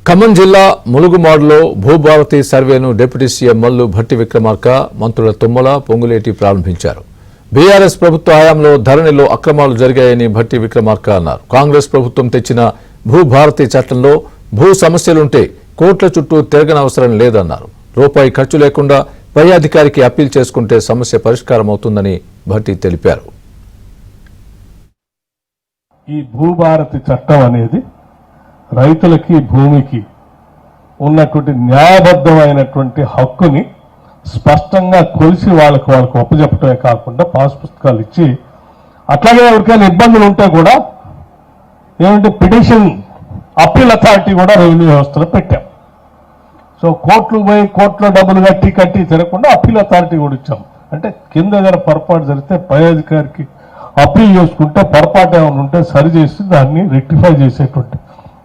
ఖమ్మం జిల్లా ములుగుమాడులో భూభారతి సర్వేను deputy CM Mallu Bhatti Vikramarka, మంత్రుల తుమ్మల, పొంగులేటి ప్రారంభించారు. బీఆర్ఎస్ ప్రభుత్వ హయాంలో ధరణిలో అక్రమాలు జరిగాయని భట్టి విక్రమార్క అన్నారు. కాంగ్రెస్ ప్రభుత్వం తెచ్చిన భూభారతి చట్టంలో భూ సమస్యలుంటే కోట్ల చుట్టూ తిరగనవసరం లేదన్నారు. రూపాయి ఖర్చు లేకుండా పై అధికారికి అప్పీల్ చేసుకుంటే సమస్య పరిష్కారం అవుతుందని భట్టి తెలిపారు. ఈ భూభారతి చట్టం అనేది రైతులకి భూమికి ఉన్నటువంటి న్యాయబద్ధమైనటువంటి హక్కుని స్పష్టంగా కొలిసి వాళ్ళకు ఒప్పజెప్పటమే కాకుండా పాస్ పుస్తకాలు ఇచ్చి, అట్లాగే ఎవరికైనా ఇబ్బందులు ఉంటే కూడా ఏమంటే పిటిషన్ అప్పీల్ అథారిటీ కూడా రెవెన్యూ వ్యవస్థలో పెట్టాం. సో కోర్టులు పోయి కోర్టులో డబ్బులు కట్టి తిరగకుండా అప్పీల్ అథారిటీ కూడా ఇచ్చాం. అంటే కింద ఏదైనా పొరపాటు జరిగితే పై అధికారికి అప్పీల్ చేసుకుంటే పొరపాటు ఏమైనా ఉంటే సరిచేసి దాన్ని రెక్టిఫై చేసేటువంటి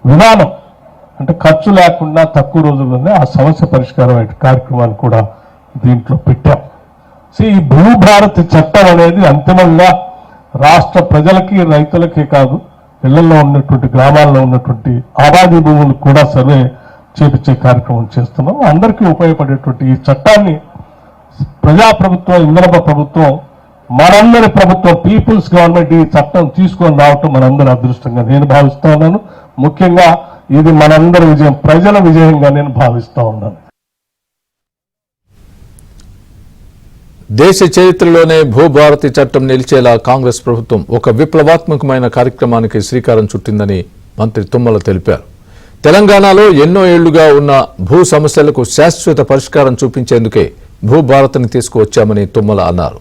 విధానం, అంటే ఖర్చు లేకుండా తక్కువ రోజుల్లోనే ఆ సమస్య పరిష్కారం అయ్యే కార్యక్రమాన్ని కూడా దీంట్లో పెట్టాం. సో ఈ భూభారతి చట్టం అనేది అంతిమంగా రాష్ట్ర ప్రజలకి రైతులకి కాదు, ఇళ్లలో ఉన్నటువంటి గ్రామాల్లో ఉన్నటువంటి ఆబాది భూములు కూడా సర్వే చేపించే కార్యక్రమం చేస్తున్నాం. అందరికీ ఉపయోగపడేటువంటి ఈ చట్టాన్ని ప్రజాప్రభుత్వం, ఇంద్రమ్మ ప్రభుత్వం, మనందరి ప్రభుత్వం, పీపుల్స్ గవర్నమెంట్ ఈ చట్టం తీసుకొని రావటం మనందరి అదృష్టంగా నేను భావిస్తా ఉన్నాను. ముఖ్యంగా ఇది మనందరి విజయం, ప్రజల విజయంగా నేను భావిస్తా ఉన్నాను. దేశ చరిత్రలోనే భూభారతి చట్టం నిలిచేలా కాంగ్రెస్ ప్రభుత్వం ఒక విప్లవాత్మకమైన కార్యక్రమానికి శ్రీకారం చుట్టిందని మంత్రి తుమ్మల తెలిపారు. తెలంగాణలో ఎన్నో ఏళ్లుగా ఉన్న భూ సమస్యలకు శాశ్వత పరిష్కారం చూపించేందుకే భూభారతిని తీసుకువచ్చామని తుమ్మల అన్నారు.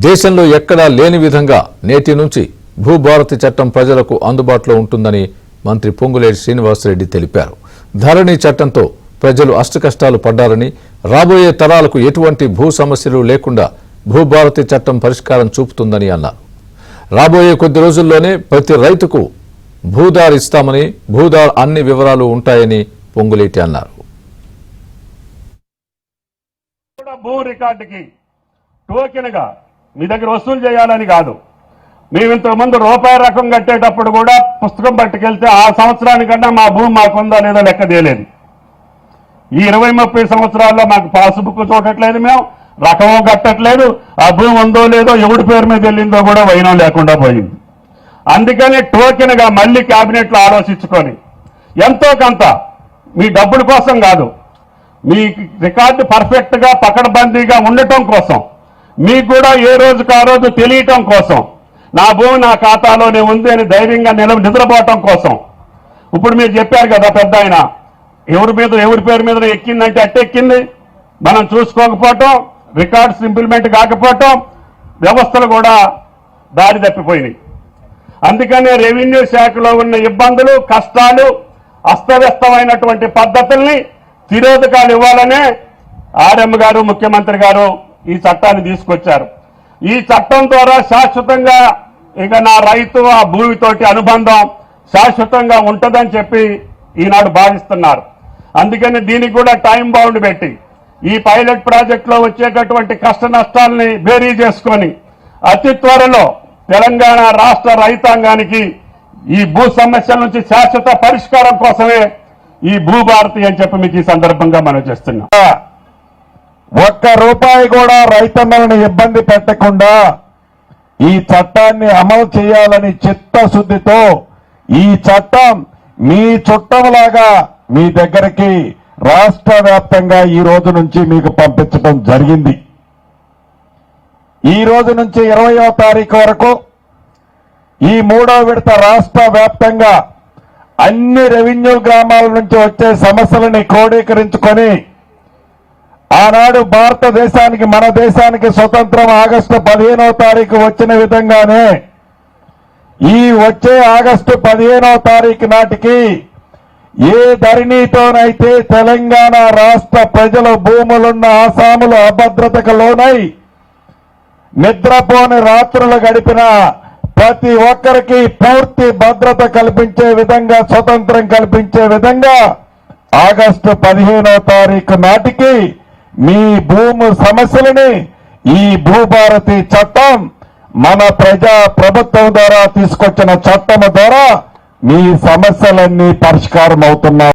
దేశంలో ఎక్కడా లేని విధంగా నేటి నుంచి భూభారతి చట్టం ప్రజలకు అందుబాటులో ఉంటుందని మంత్రి పొంగులేటి శ్రీనివాసరెడ్డి తెలిపారు. ధరణి చట్టంతో ప్రజలు అష్టకష్టాలు పడ్డారని, రాబోయే తరాలకు ఎటువంటి భూ సమస్యలు లేకుండా భూభారతి చట్టం పరిష్కారం చూపుతుందని అన్నారు. రాబోయే కొద్ది రోజుల్లోనే ప్రతి రైతుకు భూదార్ ఇస్తామని, భూదార్ అన్ని వివరాలు ఉంటాయని పొంగులేటి అన్నారు. భూ రికార్డుకి టోకెన్గా మీ దగ్గర వసూలు చేయాలని కాదు. మేము ఇంతకుముందు రూపాయి రకం కట్టేటప్పుడు కూడా పుస్తకం పట్టుకెళ్తే ఆ సంవత్సరానికన్నా మా భూమి మాకుందా లేదో లెక్క తేలేదు. ఈ 20-30 సంవత్సరాల్లో మాకు పాస్బుక్ చూడట్లేదు, మేము రకము కట్టట్లేదు, ఆ భూమి ఉందో లేదో ఎవడి పేరు మీద వెళ్ళిందో కూడా వైనం లేకుండా పోయింది. అందుకని టోకెన్గా మళ్ళీ క్యాబినెట్లో ఆలోచించుకొని ఎంతో కొంత మీ డబ్బుల కోసం కాదు, మీ రికార్డు పర్ఫెక్ట్గా పకడ్బందీగా ఉండటం కోసం, మీకు కూడా ఏ రోజుకు ఆ రోజు తెలియటం కోసం, నా భూమి నా ఖాతాలోనే ఉంది అని ధైర్యంగా నిద్రపోవటం కోసం. ఇప్పుడు మీరు చెప్పారు కదా పెద్ద ఆయన, ఎవరి పేరు మీద ఎక్కిందంటే అట్టెక్కింది, మనం చూసుకోకపోవటం, రికార్డ్స్ ఇంప్లిమెంట్ కాకపోవటం, వ్యవస్థలు కూడా దారి తప్పిపోయినాయి. అందుకనే రెవెన్యూ శాఖలో ఉన్న ఇబ్బందులు, కష్టాలు, అస్తవ్యస్తమైనటువంటి పద్ధతుల్ని తిరోధకాలు ఇవ్వాలనే ఆర్ఎం గారు, ముఖ్యమంత్రి గారు ఈ చట్టాన్ని తీసుకొచ్చారు. ఈ చట్టం ద్వారా శాశ్వతంగా ఇక నా రైతు ఆ భూమితోటి అనుబంధం శాశ్వతంగా ఉంటుందని చెప్పి ఈనాడు భావిస్తున్నారు. అందుకని దీనికి కూడా టైం బౌండ్ పెట్టి ఈ పైలట్ ప్రాజెక్టులో వచ్చేటటువంటి కష్ట నష్టాలని బేరీ చేసుకొని అతి త్వరలో తెలంగాణ రాష్ట్ర రైతాంగానికి ఈ భూ సమస్యల నుంచి శాశ్వత పరిష్కారం కోసమే ఈ భూభారతి అని చెప్పి మీకు ఈ సందర్భంగా మనం చేస్తున్నాం. ఒక్క రూపాయి కూడా రైతన్నలను ఇబ్బంది పెట్టకుండా ఈ చట్టాన్ని అమలు చేయాలని చిత్తశుద్ధితో ఈ చట్టం మీ చుట్టంలాగా మీ దగ్గరికి రాష్ట్ర వ్యాప్తంగా ఈ రోజు నుంచి మీకు పంపించడం జరిగింది. ఈ రోజు నుంచి 20వ తారీఖు వరకు ఈ 3వ విడత రాష్ట్ర వ్యాప్తంగా అన్ని రెవెన్యూ గ్రామాల నుంచి వచ్చే సమస్యలని క్రోడీకరించుకొని ఆనాడు భారతదేశానికి, మన దేశానికి స్వతంత్రం ఆగస్టు 15వ తారీఖు వచ్చిన విధంగానే ఈ వచ్చే ఆగస్టు 15వ తారీఖు నాటికి ఏ ధరణితోనైతే తెలంగాణ రాష్ట్ర ప్రజల భూములున్న ఆసాములు అభద్రతకు లోనై నిద్రపోని రాత్రులు గడిపిన ప్రతి ఒక్కరికి పూర్తి భద్రత కల్పించే విధంగా, స్వతంత్రం కల్పించే విధంగా ఆగస్టు 15వ తారీఖు నాటికి మీ భూమి సమస్యలని ఈ భూభారతి చట్టం, మన ప్రజా ప్రభుత్వం ద్వారా తీసుకొచ్చిన చట్టం ద్వారా మీ సమస్యలన్నీ పరిష్కారం అవుతున్నాయి.